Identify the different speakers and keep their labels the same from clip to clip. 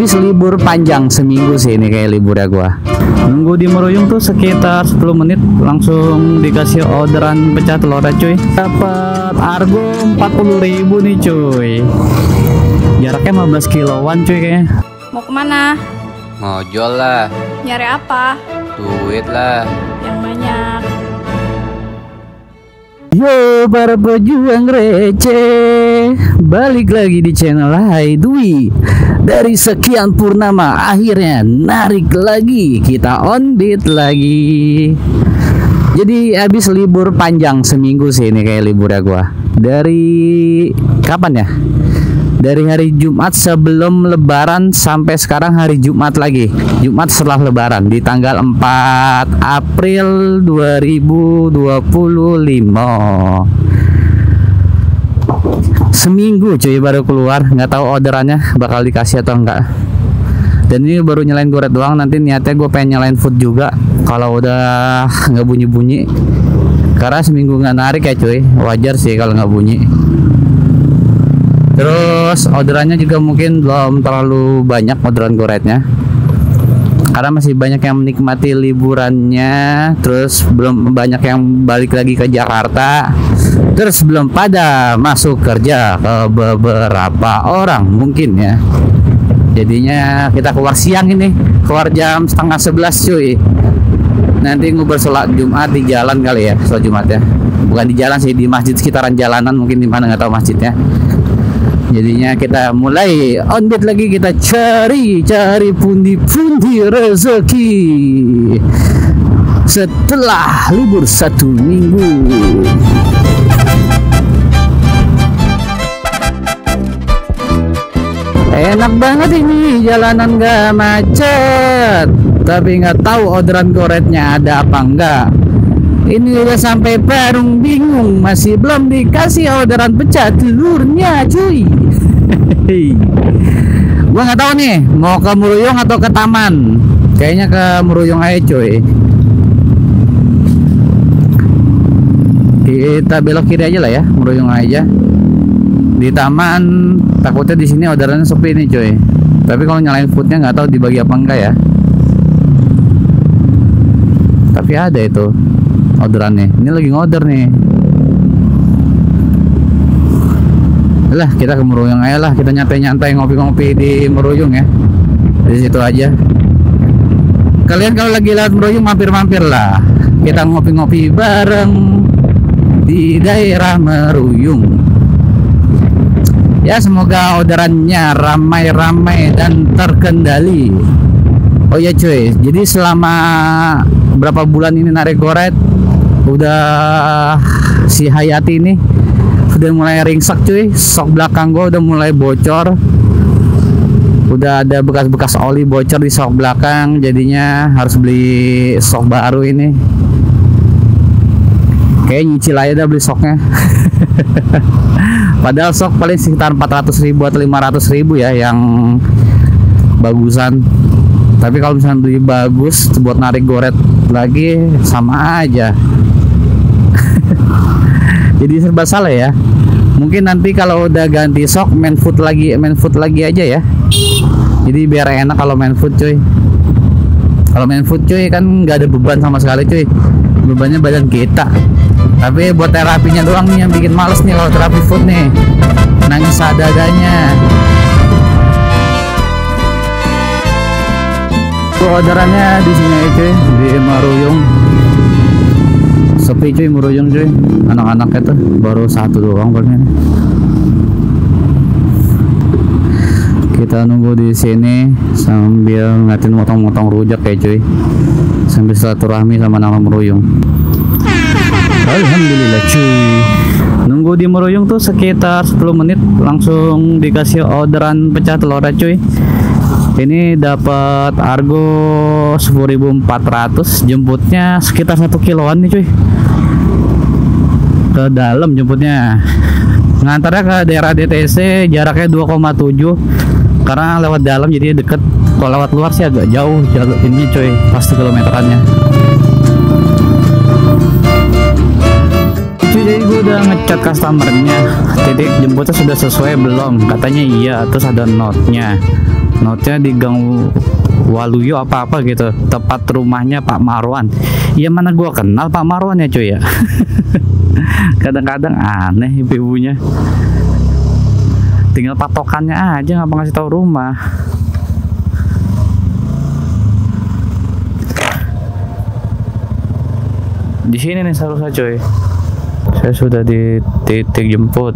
Speaker 1: Habis libur panjang seminggu sih ini kayak liburnya gua. Nunggu di Meruyung tuh sekitar 10 menit langsung dikasih orderan pecah telurnya cuy. Dapat argo 40.000 nih cuy. Jaraknya 15 kiloan cuy kayaknya.
Speaker 2: Mau kemana?
Speaker 3: Ngojol lah.
Speaker 2: Nyari apa?
Speaker 3: Duit lah.
Speaker 2: Yang banyak.
Speaker 1: Yo para pejuang receh, balik lagi di channel Hai Dwi. Dari sekian purnama akhirnya narik lagi, kita on beat lagi. Jadi habis libur panjang seminggu sih ini kayak liburnya gua. Dari kapan ya? Dari hari Jumat sebelum Lebaran sampai sekarang hari Jumat lagi. Jumat setelah Lebaran di tanggal 4 April 2025. Seminggu cuy baru keluar, nggak tahu orderannya bakal dikasih atau enggak. Dan ini baru nyalain goret doang, nanti niatnya gue pengen nyalain food juga kalau udah nggak bunyi-bunyi. Karena seminggu nggak narik ya cuy, wajar sih kalau nggak bunyi. Terus orderannya juga mungkin belum terlalu banyak orderan goretnya, karena masih banyak yang menikmati liburannya. Terus belum banyak yang balik lagi ke Jakarta. Terus belum pada masuk kerja ke beberapa orang mungkin ya. Jadinya kita keluar siang ini, keluar jam setengah 11 cuy. Nanti ngobrol sholat Jumat di jalan kali ya, sholat Jumat ya. Bukan di jalan sih, di masjid sekitaran jalanan mungkin, di mana nggak tahu masjidnya. Jadinya kita mulai on beat lagi, kita cari pundi-pundi rezeki setelah libur 1 minggu. Enak banget ini, jalanan gak macet, tapi nggak tahu orderan goretnya ada apa enggak. Ini udah sampai Parung bingung, masih belum dikasih orderan pecah telurnya cuy. Gua nggak tahu nih mau ke Meruyung atau ke Taman. Kayaknya ke Meruyung aja cuy. Kita belok kiri aja lah ya, Meruyung aja. Di Taman takutnya di sini orderannya sepi nih cuy. Tapi kalau nyalain foodnya nggak tahu dibagi apa enggak ya. Tapi ada itu orderannya. Ini lagi ngorder nih. Lah kita ke Meruyung aja lah, kita nyantai-nyantai ngopi-ngopi di Meruyung ya. Di situ aja. Kalian kalau lagi lewat Meruyung mampir-mampir lah. Kita ngopi-ngopi bareng di daerah Meruyung. Ya semoga orderannya ramai-ramai dan terkendali. Oh ya cuy, jadi selama berapa bulan ini narik goret, udah si Hayati ini udah mulai ringsek cuy. Sok belakang gua udah mulai bocor, udah ada bekas-bekas oli bocor di sok belakang. Jadinya harus beli sok baru ini. Kayak nyicil aja dah beli soknya. Padahal sok paling sekitar 400.000 atau 500.000 ya yang bagusan. Tapi kalau misalnya beli bagus buat narik goret lagi sama aja. Jadi serba salah ya. Mungkin nanti kalau udah ganti sok main food lagi aja ya. Jadi biar enak kalau main food cuy. Kalau main food cuy kan nggak ada beban sama sekali cuy. Bebannya badan kita. Tapi buat terapinya doang nih yang bikin males nih kalau terapi food nih. Nangis sadadanya. Orderannya di sini cuy, di Meruyung. Sepi cuy Meruyung cuy. Anak-anaknya tuh baru 1 doang paling. Kita nunggu di sini sambil ngatin motong-motong rujak ya cuy. Sambil silaturahmi sama nama Meruyung. Alhamdulillah cuy. Nunggu di Meruyung tuh sekitar 10 menit langsung dikasih orderan pecah telurnya cuy. Ini dapat argo 10.400, jemputnya sekitar 1 kiloan nih cuy. Ke dalam jemputnya. Ngantarnya ke daerah DTC jaraknya 2,7. Karena lewat dalam jadi deket. Kalau lewat luar sih agak jauh jalur ini cuy, pasti kilometerannya. Jadi gue udah ngechat customernya, titik jemputnya sudah sesuai belum? Katanya iya, terus ada notnya. Notnya di Gang Waluyo apa-apa gitu, tepat rumahnya Pak Marwan. Ya mana gua kenal Pak Marwan ya cuy ya. Kadang-kadang aneh ibu-ibunya. Tinggal patokannya aja, nggak ngasih tahu rumah. Di sini nih seharusnya cuy. Saya sudah di titik jemput.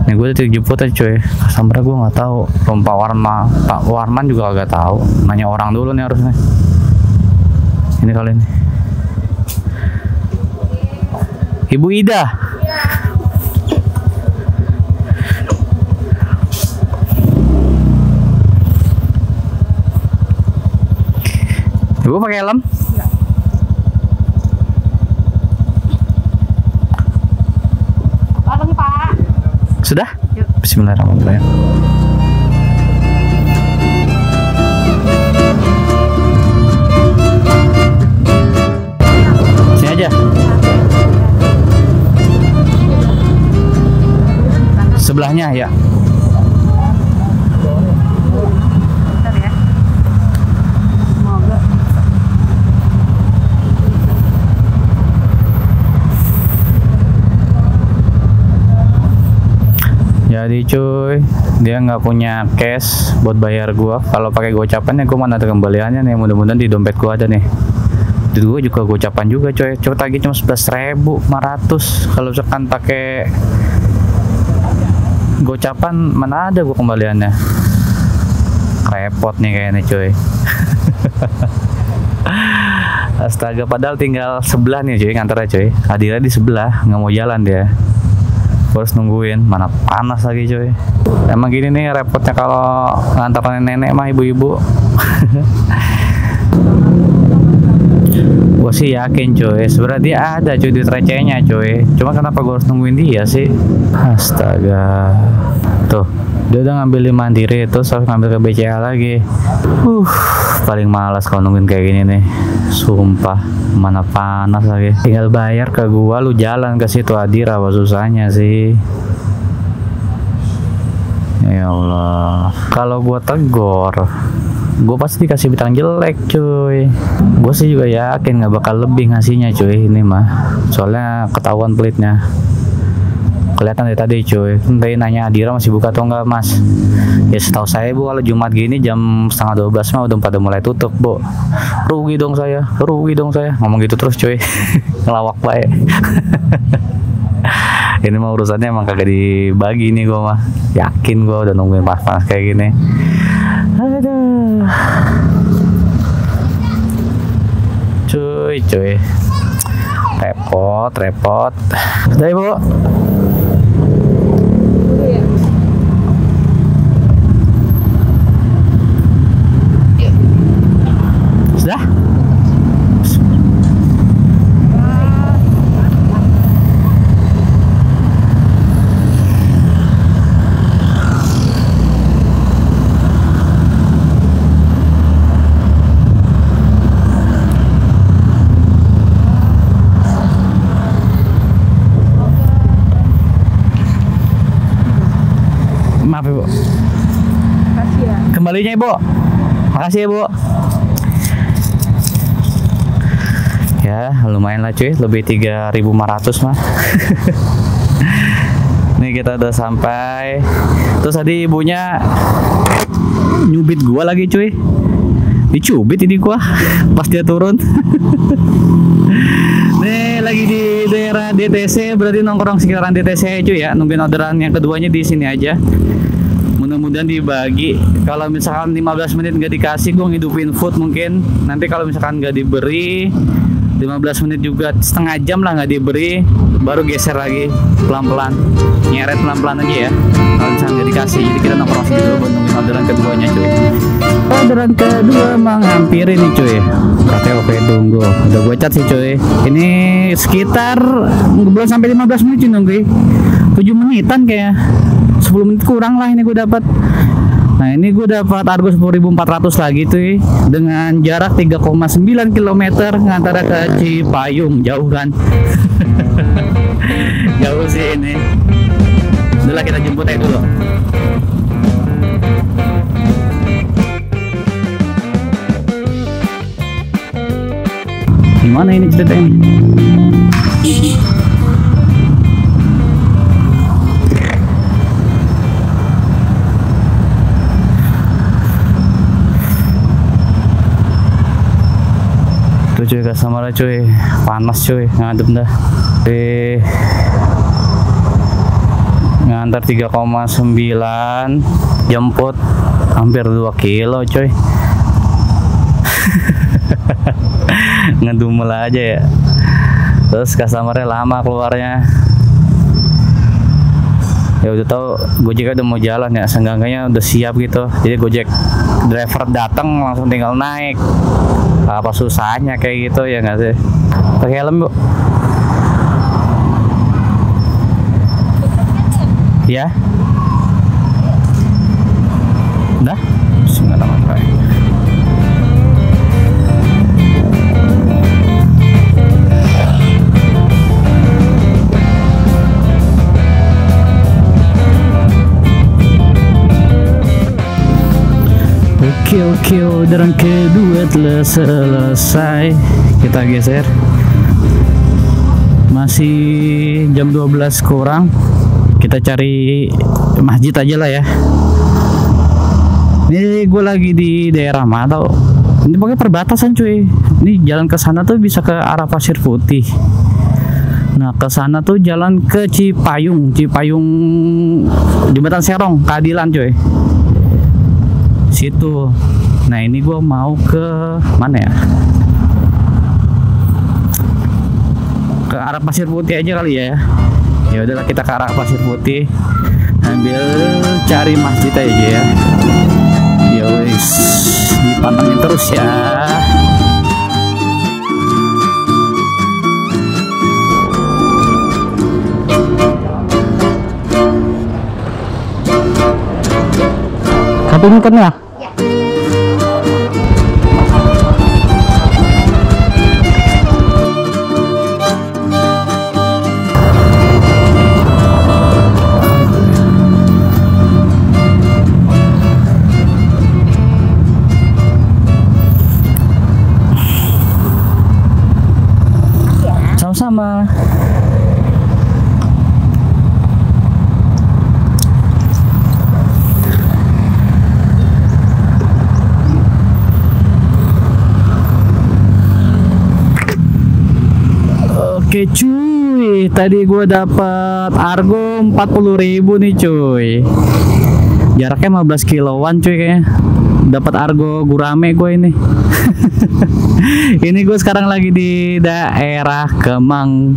Speaker 1: Nih gue titik jemput aja cuy. Sampai gue nggak tahu. Pak Warman juga agak tahu. Nanya orang dulu nih harusnya. Ini kali ini. Ibu Ida. Ibu pakai helm?
Speaker 2: Bareng Pak.
Speaker 1: Sudah?
Speaker 2: Yuk.
Speaker 1: Bismillahirrahmanirrahim. Sini aja. Sebelahnya ya.
Speaker 2: Bentar ya. Semoga.
Speaker 1: Jadi cuy, dia nggak punya cash buat bayar gua. Kalau pakai gocapan ya gua mana ada kembaliannya nih. Mudah-mudahan di dompet gua ada nih. Duit gua juga gocapan juga coy. Coba tagih cuma 11.500. Kalau misalkan pakai gocapan mana ada gua kembaliannya. Repot nih kayaknya cuy. Astaga, padahal tinggal sebelah nih cuy, nganternya cuy. Hadirnya di sebelah, nggak mau jalan dia. Harus nungguin, mana panas lagi cuy. Emang gini nih repotnya kalau ngantar nenek mah ibu-ibu. Gue sih yakin cuy, sebenarnya dia ada cuy di recehnya cuy. Cuma kenapa gue harus nungguin dia sih? Astaga. Tuh, dia udah ngambil di Mandiri, terus harus ngambil ke BCA lagi. Paling malas kalau nungguin kayak gini nih. Sumpah, mana panas lagi. Tinggal bayar ke gua, lu jalan ke situ Adira, apa susahnya sih? Ya Allah, kalau gua tegor, gua pasti dikasih bintang jelek cuy. Gua sih juga yakin nggak bakal lebih ngasihnya cuy ini mah. Soalnya ketahuan pelitnya. Kelihatan dari tadi cuy. Tadi nanya Adira masih buka atau enggak mas. Ya setahu saya bu, kalau Jumat gini jam 11:30 mah udah pada mulai tutup bu. Rugi dong saya, ngomong gitu terus cuy. Ngelawak baik. Ini mah urusannya emang kagak dibagi nih gua mah. Yakin gua udah nungguin panas kayak gini. Aduh. Cuy. Repot. Udah ibu. Sudah? Maaf ibu.
Speaker 2: Makasih ya.
Speaker 1: Kembalinya ibu. Makasih ya bu. Ya lumayan lah cuy, lebih 3.500 mah. Nih kita udah sampai. Terus tadi ibunya nyubit gua lagi cuy. Dicubit ini gua pas dia turun. Nih lagi di daerah DTC, berarti nongkrong sekitaran DTC cuy ya. Nungguin orderan yang keduanya di sini aja. Mudah-mudahan dibagi. Kalau misalkan 15 menit nggak dikasih, gue ngidupin food mungkin. Nanti kalau misalkan nggak diberi 15 menit juga, setengah jam lah nggak diberi, baru geser lagi pelan-pelan, nyeret pelan-pelan aja ya. Kalau misalkan nggak dikasih, jadi kita nongkrong segitu dulu buat nungguin orderan keduanya cuy. Orderan kedua menghampiri nih cuy. Katanya oke tunggu, udah gue cat sih cuy. Ini sekitar belum sampai 15 menit cuy nunggu, 7 menitan kayak. 10 menit kurang lah ini gue dapat. Nah ini gue dapat Argo 10.400 lagi tuh dengan jarak 3,9 km antara ke Cipayung. Jauh kan? Jauh sih ini. Udah lah, kita jemput aja dulu. Gimana ini ceritanya? Tuh cuy, Kasamara cuy, panas cuy, ngadep dah. Ngantar 3,9, jemput hampir 2 kilo cuy. Ngedumel aja ya. Terus customernya lama keluarnya. Ya udah tahu Gojek udah mau jalan ya, seenggaknya udah siap gitu. Jadi Gojek driver datang langsung tinggal naik. Apa susahnya kayak gitu ya nggak sih? Pakai helm, Bu. Ya. Udah? Bismillahirrahmanirrahim. Oke, orderan kedua telah selesai. Kita geser. Masih jam 12 kurang. Kita cari masjid aja lah ya. Ini gue lagi di daerah mana tau? Ini pokoknya perbatasan cuy. Ini jalan ke sana tuh bisa ke arah Pasir Putih. Nah, ke sana tuh jalan ke Cipayung Jembatan Serong, Keadilan cuy. Situ. Nah, ini gue mau ke mana ya? Ke arah Pasir Putih aja kali ya. Ya udahlah, kita ke arah Pasir Putih sambil cari masjid aja ya. Ya wis, dipantengin terus ya. Satu mungkin ya? Sama-sama. Oke cuy, tadi gue dapat Argo 40.000 nih cuy. Jaraknya 15 kiloan cuy kayaknya. Dapat Argo gurame gue ini. Ini gue sekarang lagi di daerah Kemang.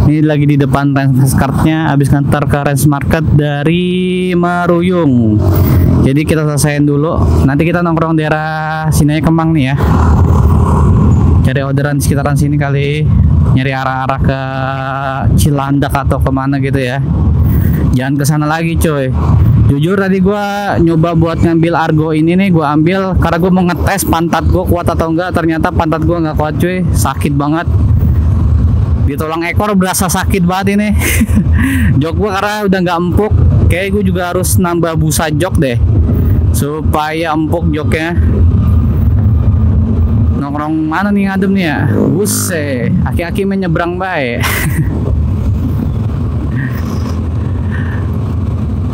Speaker 1: Ini lagi di depan Transmartnya, habis ngantar ke Range Market dari Maruyung. Jadi kita selesaiin dulu. Nanti kita nongkrong daerah sini aja, Kemang nih ya. Cari orderan di sekitaran sini kali, nyari arah-arah ke Cilandak atau kemana gitu ya. Jangan ke sana lagi coy. Jujur tadi gua nyoba buat ngambil Argo ini nih, gua ambil karena gua mau ngetes pantat gua kuat atau enggak. Ternyata pantat gua nggak kuat cuy, sakit banget. Di tulang ekor berasa sakit banget ini. Jok gua karena udah nggak empuk, kayak gua juga harus nambah busa jok deh supaya empuk joknya. Nongkrong mana nih ngadem nih ya? Buset, aki-aki menyeberang baik.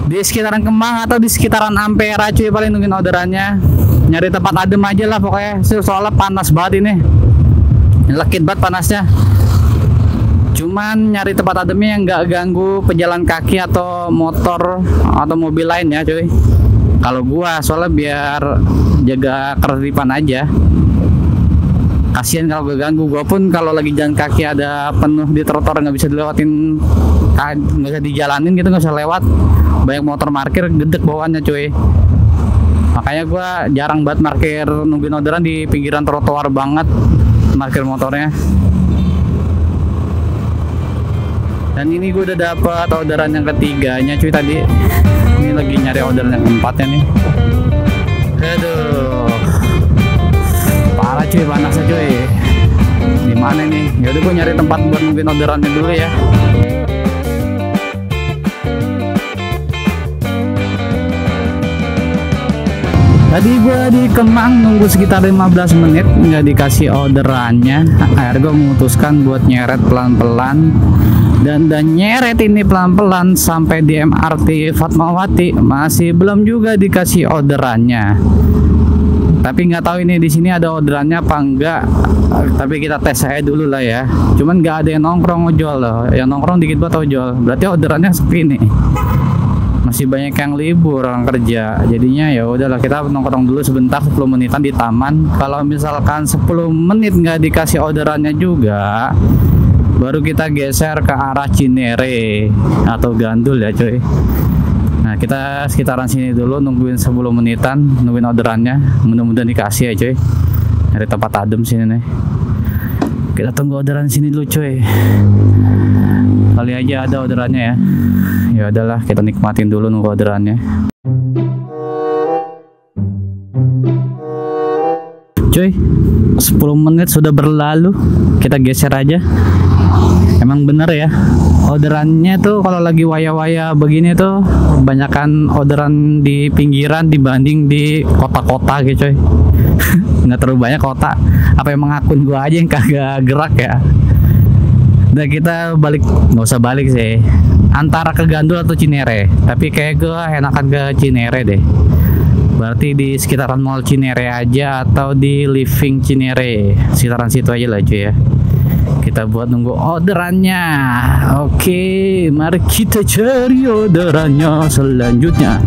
Speaker 1: Di sekitaran Kemang atau di sekitaran Ampera cuy, paling nungguin orderannya. Nyari tempat adem aja lah pokoknya. Soalnya panas banget ini. Lekit banget panasnya. Cuman nyari tempat ademnya yang nggak ganggu pejalan kaki atau motor atau mobil lain ya cuy. Kalau gua soalnya biar jaga ketertiban aja. Kasian kalau gue ganggu. Gue pun kalau lagi jalan kaki ada penuh di trotoar nggak bisa dilewatin, nggak bisa dijalanin gitu, nggak bisa lewat, banyak motor parkir gedek bawaannya cuy. Makanya gue jarang banget parkir nungguin orderan di pinggiran trotoar banget, parkir motornya. Dan ini gue udah dapat orderan yang ketiganya cuy tadi. Ini lagi nyari orderan yang keempatnya nih. Aduh, parah cuy, panasnya cuy. Gimana nih? Yaudah gue nyari tempat buat nungguin orderannya dulu ya. Tadi gue di Kemang nunggu sekitar 15 menit nggak dikasih orderannya. Akhirnya gue memutuskan buat nyeret pelan-pelan, dan nyeret ini pelan-pelan sampai di MRT Fatmawati masih belum juga dikasih orderannya. Tapi nggak tahu ini di sini ada orderannya apa enggak. Tapi kita tes aja dulu lah ya. Cuman nggak ada yang nongkrong ojol loh. Yang nongkrong dikit banget ojol. Berarti orderannya sepi nih. Masih banyak yang libur orang kerja. Jadinya ya udahlah, kita nongkrong dulu sebentar 10 menitan di taman. Kalau misalkan 10 menit nggak dikasih orderannya juga, baru kita geser ke arah Cinere atau Gandul ya cuy. Nah kita sekitaran sini dulu nungguin 10 menitan, nungguin orderannya. Mudah-mudahan dikasih ya cuy. Dari tempat adem sini nih. Kita tunggu orderan sini dulu cuy. Kali aja ada orderannya ya. Ya udahlah, kita nikmatin dulu nunggu orderannya. Cuy, 10 menit sudah berlalu. Kita geser aja. Emang bener ya, orderannya tuh kalau lagi waya-waya begini tuh kebanyakan orderan di pinggiran dibanding di kota-kota gitu cuy. Nggak terlalu banyak kota. Apa emang akun gua aja yang kagak gerak ya? Udah kita balik, nggak usah balik sih, antara ke Gandul atau Cinere. Tapi kayak gue enakan ke Cinere deh. Berarti di sekitaran Mall Cinere aja atau di Living Cinere, sekitaran situ aja lah cuy ya. Kita buat nunggu orderannya. Oke, mari kita cari orderannya selanjutnya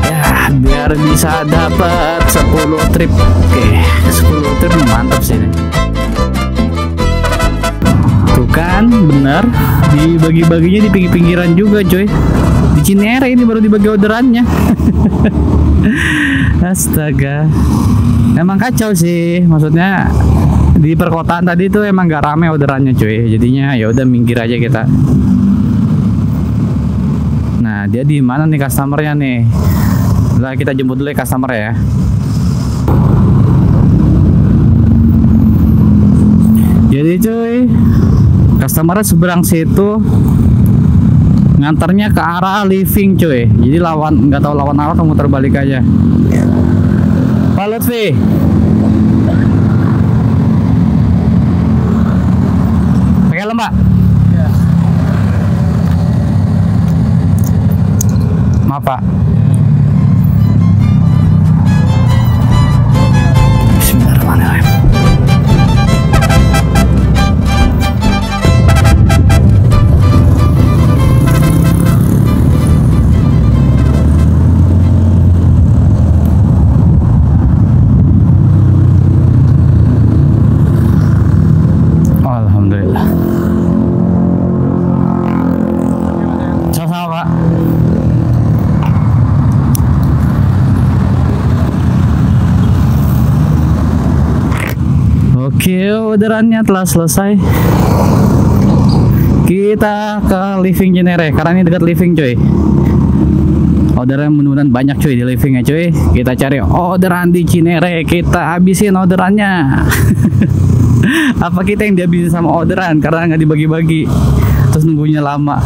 Speaker 1: ya, biar bisa dapat 10 trip. Oke, 10 trip mantap sih ini. Tuh kan, bener, dibagi-baginya di pinggir-pinggiran juga coy. Di Cinere ini baru dibagi orderannya. Astaga, emang kacau sih. Maksudnya di perkotaan tadi tuh emang gak rame orderannya cuy. Jadinya ya udah minggir aja kita. Nah dia di mana nih customernya nih? Lah kita jemput dulu ya customer ya. Jadi cuy, customernya seberang situ, ngantarnya ke arah Living cuy. Jadi lawan, nggak tahu lawan arah atau muter balik aja. Pak Lutfi, pakai helm Pak? Ya. Maaf Pak. Bismillahirrahmanirrahim. Alhamdulillah. Sama-sama Pak. Oke, orderannya telah selesai. Kita ke Living Cinere karena ini dekat Living cuy. Orderan mudah-mudahan banyak cuy di Living ya cuy. Kita cari orderan di Cinere, kita habisin orderannya. Apa kita yang dihabisin sama orderan karena nggak dibagi-bagi, terus nunggunya lama.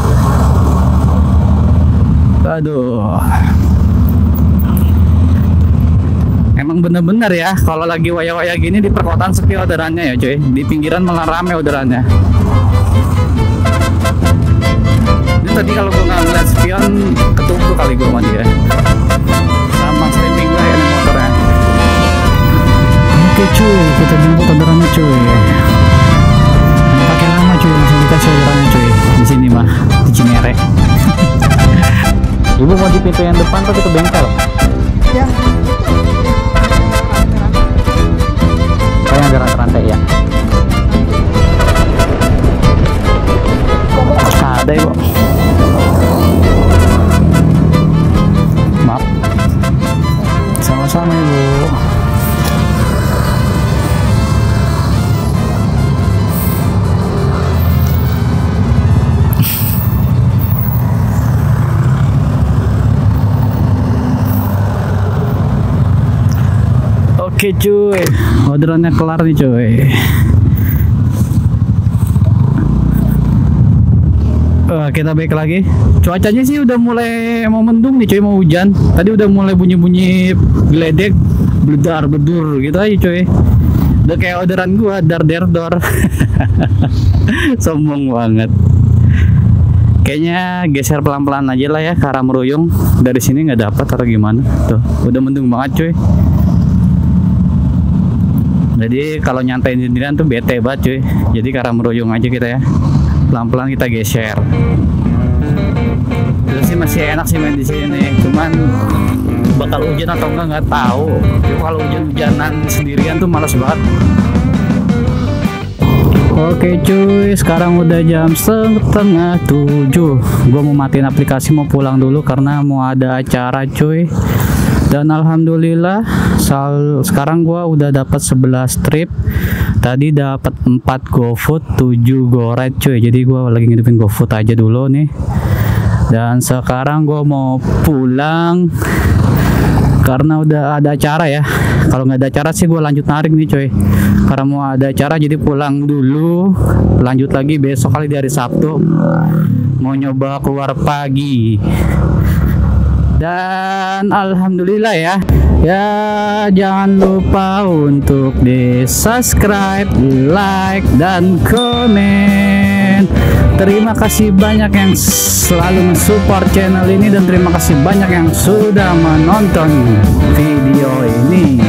Speaker 1: Aduh, emang bener-bener ya kalau lagi waya-waya gini di perkotaan sepi orderannya ya cuy. Di pinggiran malah rame orderannya. Ini tadi kalau gue nggak ngeliat spion ketumpuk kali gue sama dia. Sama sleeping gue ya motornya. Oke cuy, kita jemput orderannya cuy. Nggak pakai lama cuy, langsung dikasih orderannya cuy. Di sini mah, di Cinere. Ibu mau di pintu yang depan atau ke bengkel?
Speaker 2: Ya.
Speaker 1: Kayak ada rantai ya. Ada ibu. Maaf. Sama-sama ibu. Oke cuy, orderannya kelar nih cuy. Kita balik lagi. Cuacanya sih udah mulai mau mendung nih cuy, mau hujan. Tadi udah mulai bunyi-bunyi geledek, bledar bedur gitu aja cuy. Udah kayak orderan gua, dar der dor. Sombong banget. Kayaknya geser pelan-pelan aja lah ya ke arah Meruyung. Dari sini nggak dapat atau gimana? Tuh, udah mendung banget cuy. Jadi kalau nyantai sendirian tuh bete banget cuy. Jadi ke arah Meruyung aja kita ya. Pelan-pelan kita geser. Terus sih masih enak sih main di sini. Cuman bakal hujan atau nggak tahu. Kalau hujan-hujanan sendirian tuh males banget. Oke cuy, sekarang udah jam 6:30. Gue mau matiin aplikasi, mau pulang dulu karena mau ada acara cuy. Dan alhamdulillah sekarang gua udah dapat 11 trip. Tadi dapat 4 GoFood, 7 GoRide cuy. Jadi gua lagi ngidupin GoFood aja dulu nih. Dan sekarang gua mau pulang karena udah ada acara ya. Kalau nggak ada acara sih gua lanjut narik nih cuy. Karena mau ada acara jadi pulang dulu. Lanjut lagi besok kali di hari Sabtu. Mau nyoba keluar pagi. Dan alhamdulillah ya. Ya jangan lupa untuk di subscribe, like, dan komen. Terima kasih banyak yang selalu mensupport channel ini. Dan terima kasih banyak yang sudah menonton video ini.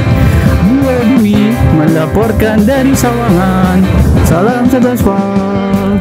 Speaker 1: Gue Dwi melaporkan dari Sawangan. Salam satu aspal.